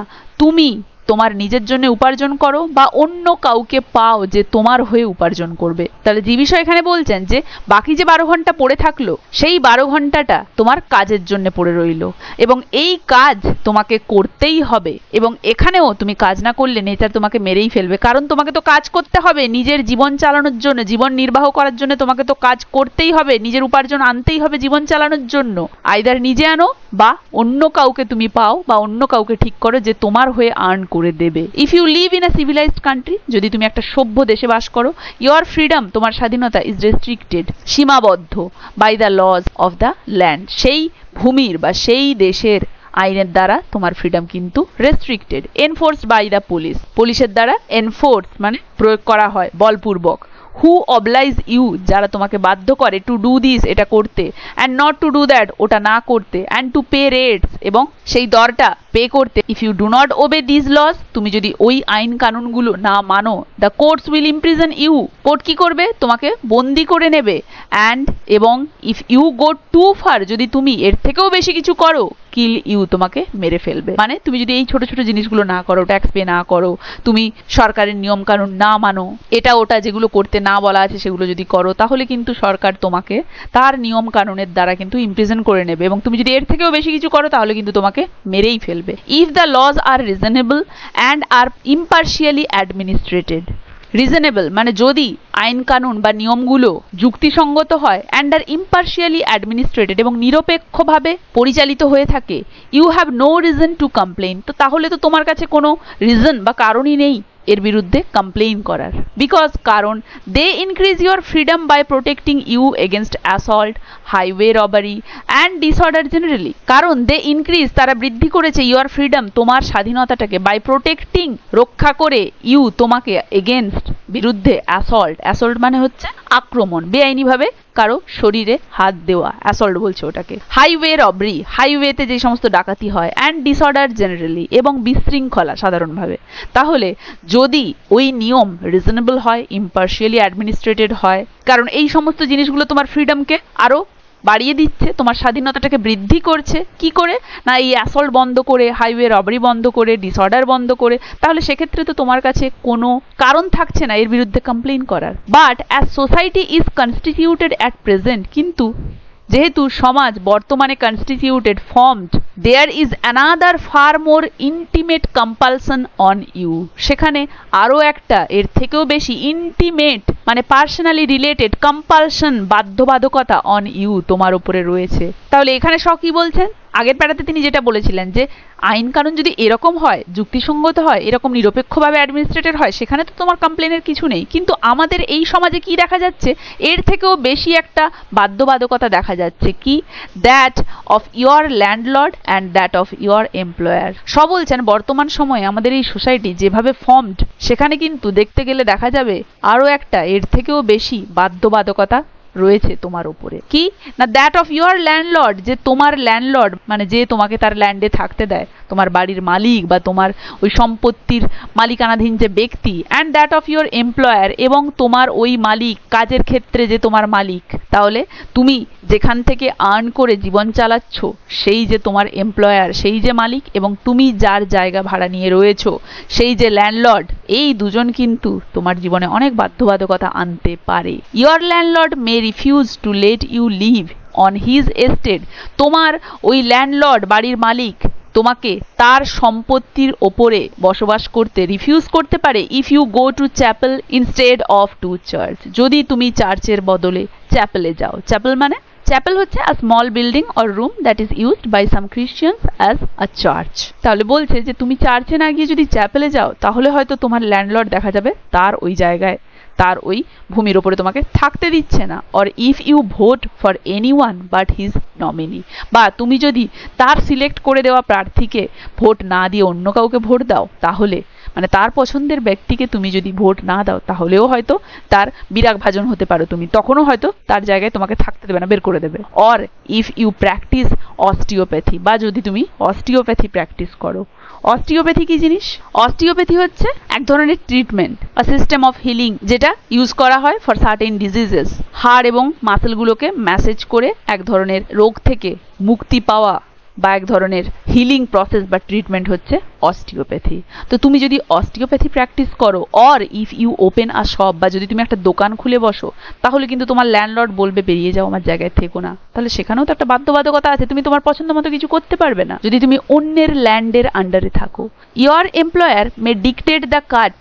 S1: তুমি তোমার নিজের জন্য উপার্জন করো, বা অন্য কাউকে পাও যে তোমার হয়ে উপার্জন করবে। তাহলে যে বিষয় এখানে বলছেন যে বাকি যে 12 ঘন্টা পড়ে থাকলো, সেই 12 ঘন্টাটা তোমার কাজের জন্য পড়ে রইল, এবং এই কাজ তোমাকে করতেই হবে। এবং এখানেও তুমি কাজ না করলে নেচার তোমাকে মেরেই ফেলবে, কারণ তোমাকে তো কাজ করতে হবে নিজের জীবন চালানোর জন্য, জীবন নির্বাহ করার জন্য তোমাকে তো কাজ করতেই হবে, নিজের উপার্জন আনতেই হবে জীবন চালানোর জন্য। আইদার নিজে আনো, বা অন্য কাউকে তুমি পাও, বা অন্য কাউকে ঠিক করো যে তোমার হয়ে আর্ন করে দেবে। If you live in a civilised country, যদি তুমি একটা সভ্য দেশে বাস করো, ইয়োর ফ্রিডম, তোমার স্বাধীনতা, ইজ রেস্ট্রিক্টেড, সীমাবদ্ধ, by the laws of the land, সেই ভূমির বা সেই দেশের আইনের দ্বারা তোমার ফ্রিডম কিন্তু restricted. Enforced by the police, পুলিশের দ্বারা এনফোর্স মানে প্রয়োগ করা হয় বলপূর্বক। হু অবলাইজ ইউ, যারা তোমাকে বাধ্য করে টু ডু দিস, এটা করতে, and not to do that, ওটা না করতে, অ্যান্ড টু পে রেটস, এবং সেই দরটা পে করতে। If you do not obey this laws, তুমি যদি ওই আইন কানুনগুলো না মানো, the courts will imprison you, court কি করবে? তোমাকে বন্দি করে নেবে। অ্যান্ড এবং if you go too far, যদি তুমি এর থেকেও বেশি কিছু করো, কিল ইউ, তোমাকে মেরে ফেলবে। মানে তুমি যদি এই ছোট ছোট জিনিসগুলো না করো, ট্যাক্স পে না করো, তুমি সরকারের নিয়ম কানুন না মানো, এটা ওটা যেগুলো করতে না বলা আছে সেগুলো যদি করো, তাহলে কিন্তু সরকার তোমাকে তার নিয়ম কানুনের দ্বারা কিন্তু ইমপ্রিজন করে নেবে, এবং তুমি যদি এর থেকেও বেশি কিছু করো তাহলে কিন্তু তোমাকে মেরেই ফেলবে। If the laws are reasonable and are impartially administered, reasonable মানে যদি আইন কানুন বা নিয়মগুলো যুক্তিসঙ্গত হয়, অ্যান্ড আর ইম্পার্শিয়ালি অ্যাডমিনিস্ট্রেটেড, এবং নিরপেক্ষভাবে পরিচালিত হয়ে থাকে, you have no reason to complain, তো তাহলে তো তোমার কাছে কোনো রিজন বা কারণই নেই এর বিরুদ্ধে কমপ্লেইন করার। বিকজ, কারণ they increase your freedom by protecting you against assault, highway robbery and disorder generally, কারণ দে ইনক্রিজ, তারা বৃদ্ধি করেছে, ইউর ফ্রিডম, তোমার স্বাধীনতাটাকে, বাই প্রোটেক্টিং, রক্ষা করে, ইউ, তোমাকে, এগেনস্ট, বিরুদ্ধে, অ্যাসল্ট, অ্যাসল্ট মানে হচ্ছে আক্রমণ, বেআইনিভাবে কারো শরীরে হাত দেওয়া, অ্যাসল্ট বলছে ওটাকে। হাইওয়ে রবারি, হাইওয়েতে যে সমস্ত ডাকাতি হয়, অ্যান্ড ডিসঅর্ডার জেনারেলি, এবং বিশৃঙ্খলা সাধারণভাবে। তাহলে যদি ওই নিয়ম রিজনেবল হয়, ইম্পার্শিয়ালি অ্যাডমিনিস্ট্রেটেড হয়, কারণ এই সমস্ত জিনিসগুলো তোমার ফ্রিডমকে আরো বাড়িয়ে দিচ্ছে, তোমার স্বাধীনতাটাকে বৃদ্ধি করছে, কি করে না এই অ্যাসল্ট বন্ধ করে, হাইওয়ে রবারি বন্ধ করে, ডিসঅর্ডার বন্ধ করে, তাহলে সেক্ষেত্রে তো তোমার কাছে কোনো কারণ থাকছে না এর বিরুদ্ধে কমপ্লেইন করার। But as society is constituted at present, কিন্তু যেহেতু সমাজ বর্তমানে constituted, formed, there is another far more intimate compulsion on you, সেখানে আরও একটা এর থেকেও বেশি ইন্টিমেট মানে পার্সোনালি রিলেটেড কম্পালশন, বাধ্যবাধকতা, অন ইউ, তোমার উপরে রয়েছে। তাহলে এখানে কি বলছেন? আগের প্যারাতে তিনি যেটা বলেছিলেন যে আইন কানুন যদি এরকম হয়, যুক্তিসঙ্গত হয়, এরকম নিরপেক্ষভাবে অ্যাডমিনিস্ট্রেটেড হয়, সেখানে তো তোমার কমপ্লেনের কিছু নেই। কিন্তু আমাদের এই সমাজে কি দেখা যাচ্ছে, এর থেকেও বেশি একটা বাধ্যবাধকতা দেখা যাচ্ছে, কি that of your landlord and that of your employer. সব বলছেন বর্তমান সময়ে আমাদের এই সোসাইটি যেভাবে ফর্মড, সেখানে কিন্তু দেখতে গেলে দেখা যাবে আরও একটা এর থেকেও বেশি বাধ্যবাধকতা রয়েছে তোমার উপরে। কি না, দ্যাট অফ ইয়োর ল্যান্ডলর্ড, যে তোমার ল্যান্ডলর্ড মানে যে তোমাকে তার ল্যান্ডে থাকতে দেয়, তোমার বাড়ির মালিক বা তোমার ওই সম্পত্তির মালিকানাধীন যে ব্যক্তি, and that of your employer, এবং তোমার ওই মালিক, কাজের ক্ষেত্রে যে তোমার মালিক। তাহলে তুমি যেখান থেকে আর্ন করে জীবন চালাচ্ছ সেই যে তোমার এমপ্লয়ার, সেই যে মালিক, এবং তুমি যার জায়গা ভাড়া নিয়ে রয়েছো সেই যে ল্যান্ডলর্ড, এই দুজন কিন্তু তোমার জীবনে অনেক বাধ্যবাধকতা আনতে পারে। Your landlord may refuse to let you live on his estate. তোমার ওই ল্যান্ডলর্ড, বাড়ির মালিক, তোমাকে তার সম্পত্তির ওপরে বসবাস করতে রিফিউজ করতে পারে if you go to chapel instead of to church, যদি তুমি চার্চের বদলে চ্যাপেলে যাও। চ্যাপেল মানে, চ্যাপেল হচ্ছে a small building or room that is used by some Christians as a church। তাহলে বলছে যে তুমি চার্চে না গিয়ে যদি চ্যাপেলে যাও, তাহলে হয়তো তোমার ল্যান্ডলর্ড দেখা যাবে তার ওই জায়গায়, তার ওই ভূমির ওপরে তোমাকে থাকতে দিচ্ছে না। Or if you vote for anyone but his nominee, বা তুমি যদি তার সিলেক্ট করে দেওয়া প্রার্থীকে ভোট না দিয়ে অন্য কাউকে ভোট দাও, তাহলে মানে তার পছন্দের ব্যক্তিকে তুমি যদি ভোট না দাও, তাহলেও হয়তো তার বিরাগ ভাজন হতে পারো তুমি, তখনও হয়তো তার জায়গায় তোমাকে থাকতে দেবে না, বের করে দেবে। অর ইফ ইউ প্র্যাকটিস অস্টিওপ্যাথি, বা যদি তুমি অস্টিওপ্যাথি প্র্যাকটিস করো। অস্টিওপ্যাথি কি জিনিস? অস্টিওপ্যাথি হচ্ছে এক ধরনের treatment, a system of healing, যেটা ইউজ করা হয় ফর সার্টেন ডিজিজেস। হাড় এবং মাসেলগুলোকে ম্যাসেজ করে এক ধরনের রোগ থেকে মুক্তি পাওয়া বা এক ধরনের হিলিং প্রসেস বা ট্রিটমেন্ট হচ্ছে অস্টিওপ্যাথি। তো তুমি যদি অস্টিওপ্যাথি প্র্যাকটিস করো, or if you open a shop, বা যদি তুমি একটা দোকান খুলে বসো, তাহলে কিন্তু তোমার ল্যান্ডলর্ড বলবে বেরিয়ে যাও আমার জায়গায় থেকো না। তাহলে সেখানেও তো একটা বাধ্যবাধকতা আছে, তুমি তোমার পছন্দ মতো কিছু করতে পারবে না যদি তুমি অন্যের ল্যান্ডের আন্ডারে থাকো। Your employer May dictate the cut,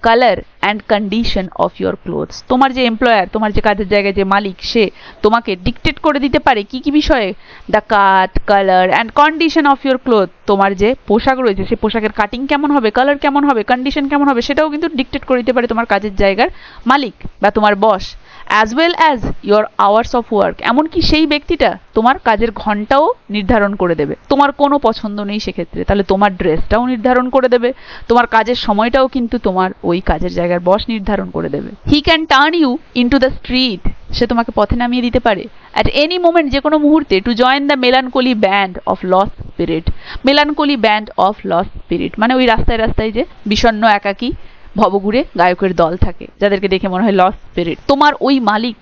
S1: colour and condition of your clothes. তোমার যে এমপ্লয়ার, তোমার যে কাজের জায়গায় যে মালিক, সে তোমাকে ডিকটেট করে দিতে পারে কি কি বিষয়ে? The cut, colour and condition of your cloth, তোমার যে পোশাক রয়েছে সেই পোশাকের কাটিং কেমন হবে, কালার কেমন হবে, কন্ডিশন কেমন হবে, সেটাও কিন্তু ডিকটেট করে দিতে পারে তোমার কাজের জায়গার মালিক বা তোমার boss. As well as your hours of work, এমনকি সেই ব্যক্তিটা তোমার কাজের ঘন্টাও নির্ধারণ করে দেবে। তোমার কোনো পছন্দ নেই সেক্ষেত্রে, তাহলে তোমার ড্রেসটাও নির্ধারণ করে দেবে, তোমার কাজের সময়টাও কিন্তু তোমার ওই কাজের জায়গার বস নির্ধারণ করে দেবে। He can turn you into the street, সে তোমাকে পথে নামিয়ে দিতে পারে অ্যাট এনি মোমেন্ট, যে কোনো মুহূর্তে, to join the melancholy band of lost spirit. Melancholy band of lost spirit মানে ওই রাস্তায় রাস্তায় যে বিষণ্ণ একাকী ভবঘুরে গায়কের দল থাকে, যাদেরকে দেখে মনে হয় লস্ট স্পিরিট। তোমার ওই মালিক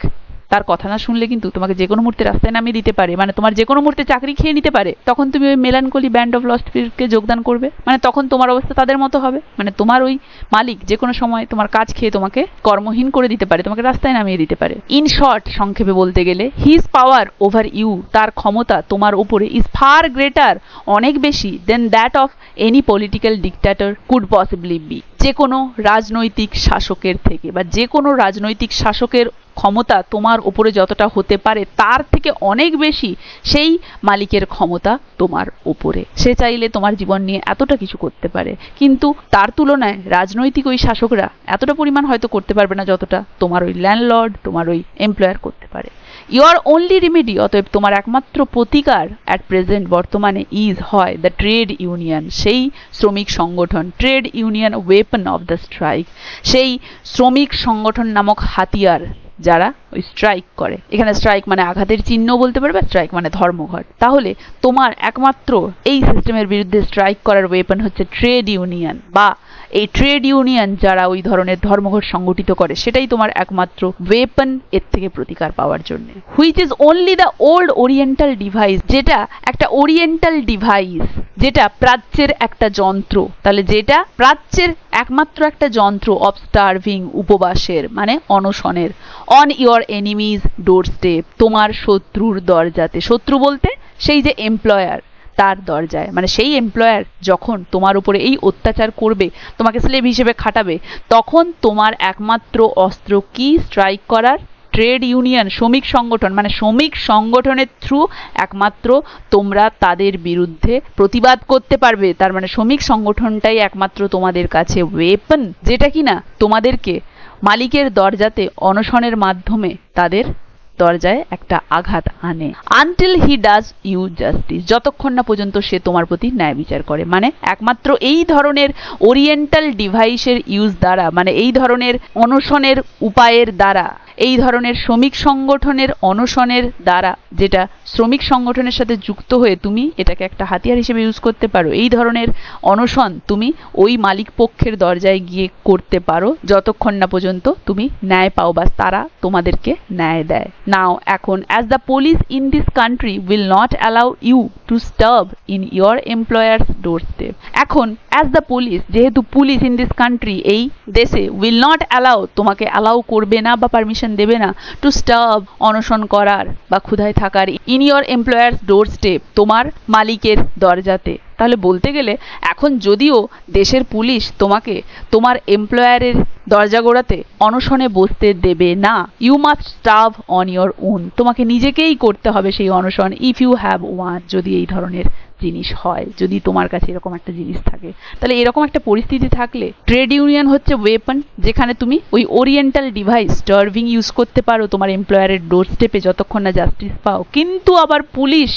S1: তার কথা না শুনলে কিন্তু তোমাকে যে কোনো মুহূর্তে রাস্তায় নামিয়ে দিতে পারে, মানে তোমার যে কোনো মুহূর্তে চাকরি খেয়ে নিতে পারে। তখন তুমি ওই মেলানকোলি ব্যান্ড অফ লস্ট স্পিরিটকে যোগদান করবে, মানে তখন তোমার অবস্থা তাদের মতো হবে, মানে তোমার ওই মালিক যে কোনো সময় তোমার কাজ খেয়ে তোমাকে কর্মহীন করে দিতে পারে, তোমাকে রাস্তায় নামিয়ে দিতে পারে। ইন শর্ট, সংক্ষেপে বলতে গেলে, হিজ পাওয়ার ওভার ইউ, তার ক্ষমতা তোমার উপরে, ইজ ফার গ্রেটার, অনেক বেশি, than that of any political dictator could possibly be, যে কোনো রাজনৈতিক শাসকের থেকে, বা যে কোনো রাজনৈতিক শাসকের ক্ষমতা তোমার উপরে যতটা হতে পারে তার থেকে অনেক বেশি সেই মালিকের ক্ষমতা তোমার উপরে। সে চাইলে তোমার জীবন নিয়ে এতটা কিছু করতে পারে, কিন্তু তার তুলনায় রাজনৈতিক ওই শাসকরা এতটা পরিমাণ হয়তো করতে পারবে না যতটা তোমার ওই ল্যান্ডলর্ড, তোমার ওই এমপ্লয়ার করতে পারে। ইয়োর অনলি রেমেডি, অতএব তোমার একমাত্র প্রতিকার অ্যাট প্রেজেন্ট, বর্তমানে, ইজ হয় দ্য ট্রেড ইউনিয়ন, সেই শ্রমিক সংগঠন, trade union weapon of the strike, সেই শ্রমিক সংগঠন নামক হাতিয়ার যারা ওই স্ট্রাইক করে। এখানে স্ট্রাইক মানে আঘাতের চিহ্ন বলতে পারবে, স্ট্রাইক মানে ধর্মঘট। তাহলে তোমার একমাত্র এই সিস্টেমের বিরুদ্ধে স্ট্রাইক করার ওয়েপন হচ্ছে ট্রেড ইউনিয়ন, বা এই ট্রেড ইউনিয়ন যারা ওই ধরনের ধর্মঘট সংগঠিত করে, সেটাই তোমার একমাত্র ওয়েপন এর থেকে প্রতিকার পাওয়ার জন্য। Which is only the old oriental device, যেটা একটা ওরিয়েন্টাল ডিভাইস, যেটা প্রাচ্যের একটা যন্ত্র। তাহলে যেটা প্রাচ্যের একমাত্র একটা যন্ত্র অফ স্টার্ভিং, উপবাসের মানে অনশনের, on your enemy's doorstep, তোমার শত্রুর দরজাতে। শত্রু বলতে সেই যে এমপ্লয়ার, তার দরজায়, মানে সেই এমপ্লয়ার যখন তোমার উপরে এই অত্যাচার করবে, তোমাকে স্লেভ হিসেবে খাটাবে, তখন তোমার একমাত্র অস্ত্র কি স্ট্রাইক করার? ট্রেড ইউনিয়ন, শ্রমিক সংগঠন, মানে শ্রমিক সংগঠনের থ্রু একমাত্র তোমরা তাদের বিরুদ্ধে প্রতিবাদ করতে পারবে। তার মানে শ্রমিক সংগঠনটাই একমাত্র তোমাদের কাছে ওয়েপন, যেটা কিনা তোমাদেরকে মালিকের দরজাতে অনশনের মাধ্যমে তাদের দরজায় একটা আঘাত আনে। Until he does you justice, যতক্ষণ না পর্যন্ত সে তোমার প্রতি ন্যায় বিচার করে। মানে একমাত্র এই ধরনের ওরিয়েন্টাল ডিভাইসের ইউজ দ্বারা, মানে এই ধরনের অনশনের উপায়ের দ্বারা, এই ধরনের শ্রমিক সংগঠনের অনশনের দ্বারা, যেটা শ্রমিক সংগঠনের সাথে যুক্ত হয়ে তুমি এটাকে একটা হাতিয়ার হিসেবে ইউজ করতে পারো, এই ধরনের অনশন তুমি ওই মালিক পক্ষের দরজায় গিয়ে করতে পারো যতক্ষণ না পর্যন্ত তুমি ন্যায় পাও বা তারা তোমাদেরকে ন্যায় দেয়। নাও এখন, as the police in this country will not allow you to serve in your employer's doorstep, এখন as the police, যেহেতু পুলিশ in this country, এই দেশে, will not allow, তোমাকে অ্যালাউ করবে না বা পারমিশন দেবে না টু স্টাব, অনশন করার বা ক্ষুধায় থাকার, in your employers door step, তোমার মালিকের দরজাতে। তাহলে বলতে গেলে এখন যদিও দেশের পুলিশ তোমাকে তোমার এমপ্লয়ারের দরজা গোড়াতে অনশনে বসতে দেবে না, you must starve on your own, তোমাকে নিজেকেই করতে হবে সেই অনশন, ইফ ইউ হ্যাভ ওয়ান, যদি এই ধরনের জিনিস হয়, যদি তোমার কাছে এরকম একটা জিনিস থাকে। তাহলে এরকম একটা পরিস্থিতি থাকলে ট্রেড ইউনিয়ন হচ্ছে ওয়েপন, যেখানে তুমি ওই ওরিয়েন্টাল ডিভাইস স্টার্ভিং ইউজ করতে পারো তোমার এমপ্লয়ারের ডোর স্টেপে যতক্ষণ না জাস্টিস পাও। কিন্তু আবার পুলিশ,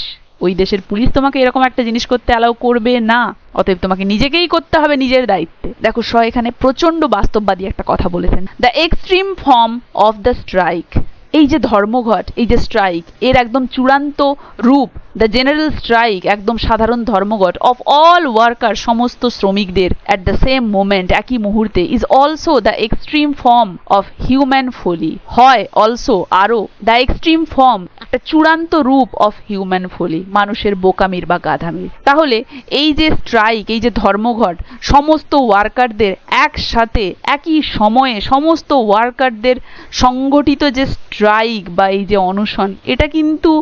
S1: ওই দেশের পুলিশ তোমাকে এরকম একটা জিনিস করতে অ্যালাউ করবে না, অতএব তোমাকে নিজেকেই করতে হবে নিজের দায়িত্বে। দেখো শ এখানে প্রচন্ড বাস্তববাদী একটা কথা বলেছেন। The extreme form of the strike, এই যে ধর্মঘট, এই যে স্ট্রাইক, এর একদম চূড়ান্ত রূপ, দ্য জেনারেল স্ট্রাইক, একদম সাধারণ ধর্মঘট, অফ অল ওয়ার্কার, সমস্ত শ্রমিকদের অ্যাট দ্য সেম মোমেন্ট, একই মুহূর্তে, is also the extreme form of human folly, হয় অলসো আরো, দ্য এক্সট্রিম ফর্ম, একটা চূড়ান্ত রূপ অফ হিউম্যান ফলি, মানুষের বোকামির বা গাধামির। তাহলে এই যে স্ট্রাইক, এই যে ধর্মঘট, সমস্ত ওয়ার্কারদের একসাথে একই সময়ে সমস্ত ওয়ার্কারদের সংগঠিত যে স্ট্রাইক বা এই যে অনশন, এটা কিন্তু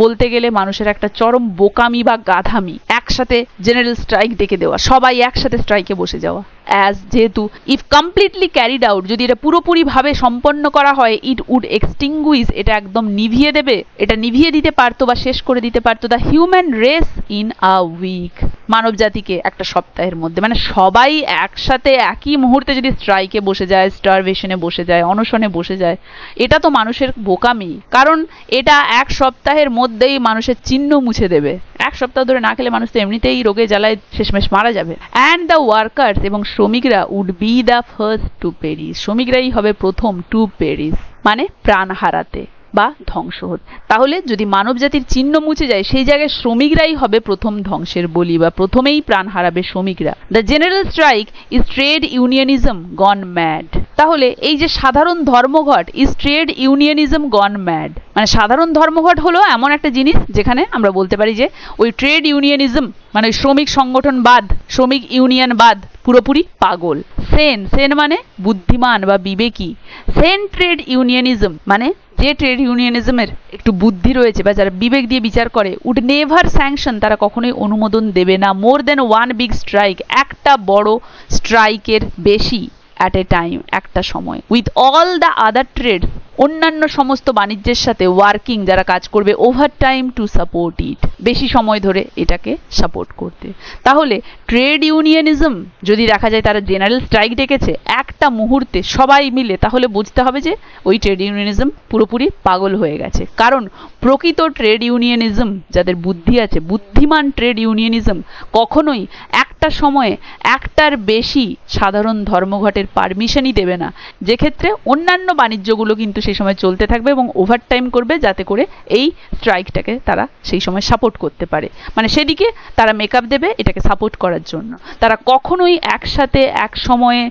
S1: বলতে গেলে মানুষের একটা চরম বোকামি বা গাধামি। একসাথে জেনারেল স্ট্রাইক ডেকে দেওয়া, সবাই একসাথে স্ট্রাইকে বসে যাওয়া, অ্যাজ যেহেতু ইফ কমপ্লিটলি ক্যারিড আউট, যদি এটা পুরোপুরিভাবে সম্পন্ন করা হয়, ইট উড এক্সটিংগুইশ, এটা একদম নিভিয়ে দেবে, এটা নিভিয়ে দিতে পারতো বা শেষ করে দিতে পারতো the human race in a week, মানব জাতিকে একটা সপ্তাহের মধ্যে। মানে সবাই একসাথে একই মুহূর্তে যদি স্ট্রাইকে বসে যায়, স্টারভেশনে বসে যায়, অনশনে বসে যায়, এটা তো মানুষের বোকামি, কারণ এটা এক সপ্তাহের মধ্যেই মানুষের চিহ্ন মুছে দেবে। এক সপ্তাহ ধরে না খেলে মানুষ তো এমনিতেই রোগে জ্বালায় শেষমেশ মারা যাবে। অ্যান্ড দ্য ওয়ার্কার্স, এবং শ্রমিকরা, would be the first to perish, শ্রমিকরাই হবে প্রথম টু পেরিশ, মানে প্রাণ হারাতে বা ধ্বংস হতে। তাহলে যদি মানব জাতির চিহ্ন মুছে যায়, সেই জায়গায় শ্রমিকরাই হবে প্রথম ধ্বংসের বলি বা প্রথমেই প্রাণ হারাবে শ্রমিকরা। The general strike is trade unionism gone mad, তাহলে এই যে সাধারণ ধর্মঘট is trade unionism gone mad, মানে সাধারণ ধর্মঘট হলো এমন একটা জিনিস যেখানে আমরা বলতে পারি যে ওই ট্রেড ইউনিয়নিজম, মানে শ্রমিক সংগঠনবাদ, শ্রমিক ইউনিয়নবাদ পুরোপুরি পাগল। সেন, সেন মানে বুদ্ধিমান বা বিবেকী, সেন ট্রেড ইউনিয়নিজম মানে যে ট্রেড ইউনিয়নিজমের একটু বুদ্ধি রয়েছে বা যারা বিবেক দিয়ে বিচার করে, উড নেভার স্যাংশন, তারা কখনোই অনুমোদন দেবে না more than one big strike, একটা বড় স্ট্রাইকের বেশি, অ্যাট এ টাইম, একটা সময়, with all the other trades, অন্যান্য সমস্ত বাণিজ্যের সাথে, ওয়ার্কিং, যারা কাজ করবে, overtime to support it, বেশি সময় ধরে এটাকে সাপোর্ট করতে। তাহলে ট্রেড ইউনিয়নিজম যদি দেখা যায় তারা জেনারেল স্ট্রাইক ডেকেছে একটা মুহূর্তে সবাই মিলে, তাহলে বুঝতে হবে যে ওই ট্রেড ইউনিয়নিজম পুরোপুরি পাগল হয়ে গেছে। কারণ প্রকৃত ট্রেড ইউনিয়নিজম, যাদের বুদ্ধি আছে, বুদ্ধিমান ট্রেড ইউনিয়নিজম কখনোই একটা সময়ে একটার বেশি সাধারণ ধর্মঘটের পারমিশনই দেবে না, যে ক্ষেত্রে অন্যান্য বাণিজ্যগুলো কিন্তু সেই সময় চলতে থাকবে এবং ওভারটাইম করবে, যাতে করে এই স্ট্রাইকটাকে তারা সেই সময় সাপোর্ট করতে পারে। মানে সেদিকে তারা মেকআপ দেবে এটাকে সাপোর্ট করার জন্য। তারা কখনোই একসাথে এক সময়ে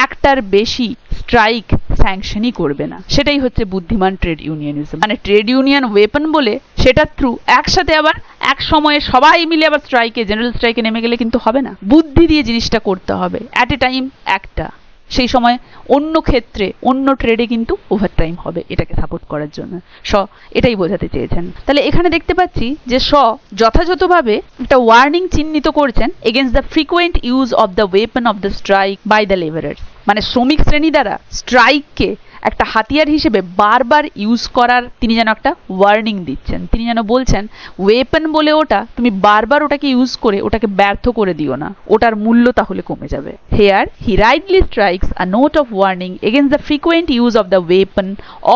S1: একটার বেশি স্ট্রাইক স্যাংশনই করবে না। সেটাই হচ্ছে বুদ্ধিমান ট্রেড ইউনিয়নিজম। মানে ট্রেড ইউনিয়ন ওয়েপন বলে সেটার থ্রু একসাথে আবার এক সময়ে সবাই মিলে আবার স্ট্রাইকে, জেনারেল স্ট্রাইকে নেমে গেলে কিন্তু হবে না, বুদ্ধি দিয়ে জিনিসটা করতে হবে, অ্যাট এ টাইম একটা, সেই সময় অন্য ক্ষেত্রে অন্য ট্রেডে কিন্তু ওভারটাইম হবে এটাকে সাপোর্ট করার জন্য। শ এটাই বোঝাতে চেয়েছেন। তাহলে এখানে দেখতে পাচ্ছি যে শ যথাযথভাবে একটা ওয়ার্নিং চিহ্নিত করছেন against the frequent use of the weapon of the strike by the labourers. মানে শ্রমিক শ্রেণী দ্বারা স্ট্রাইককে একটা হাতিয়ার হিসেবে বারবার ইউজ করার তিনি যেন একটা ওয়ার্নিং দিচ্ছেন। তিনি যেন বলছেন ওয়েপন বলে ওটা তুমি বারবার ওটাকে ইউজ করে ওটাকে ব্যর্থ করে দিও না, ওটার মূল্য তাহলে কমে যাবে। Here he rightly strikes a note of warning against the frequent use of the weapon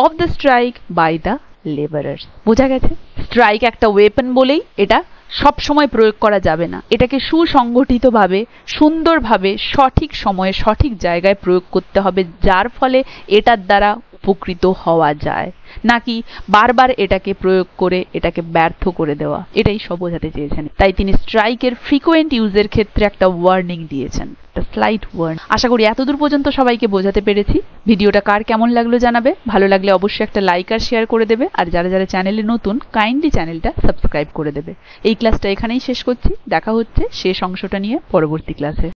S1: of the strike by the labourers. বোঝা গেছে, স্ট্রাইক একটা ওয়েপন বলেই এটা সব সময় প্রয়োগ করা যাবে না, এটাকে সুসংগঠিতভাবে সুন্দরভাবে সঠিক সময়ে সঠিক জায়গায় প্রয়োগ করতে হবে, যার ফলে এটার দ্বারা উপকৃত হওয়া যায়, নাকি বারবার এটাকে প্রয়োগ করে এটাকে ব্যর্থ করে দেওয়া। এটাই সব বোঝাতে চেয়েছেন। তাই তিনি স্ট্রাইকের ফ্রিকুয়েন্ট ইউজের ক্ষেত্রে একটা ওয়ার্নিং দিয়েছেন, একটা স্লাইট ওয়ার্নিং। আশা করি এতদূর পর্যন্ত সবাইকে বোঝাতে পেরেছি। ভিডিওটা কার কেমন লাগলো জানাবে, ভালো লাগলে অবশ্যই একটা লাইক আর শেয়ার করে দেবে, আর যারা যারা চ্যানেলে নতুন কাইন্ডলি চ্যানেলটা সাবস্ক্রাইব করে দেবে। এই ক্লাসটা এখানেই শেষ করছি, দেখা হচ্ছে শেষ অংশটা নিয়ে পরবর্তী ক্লাসে।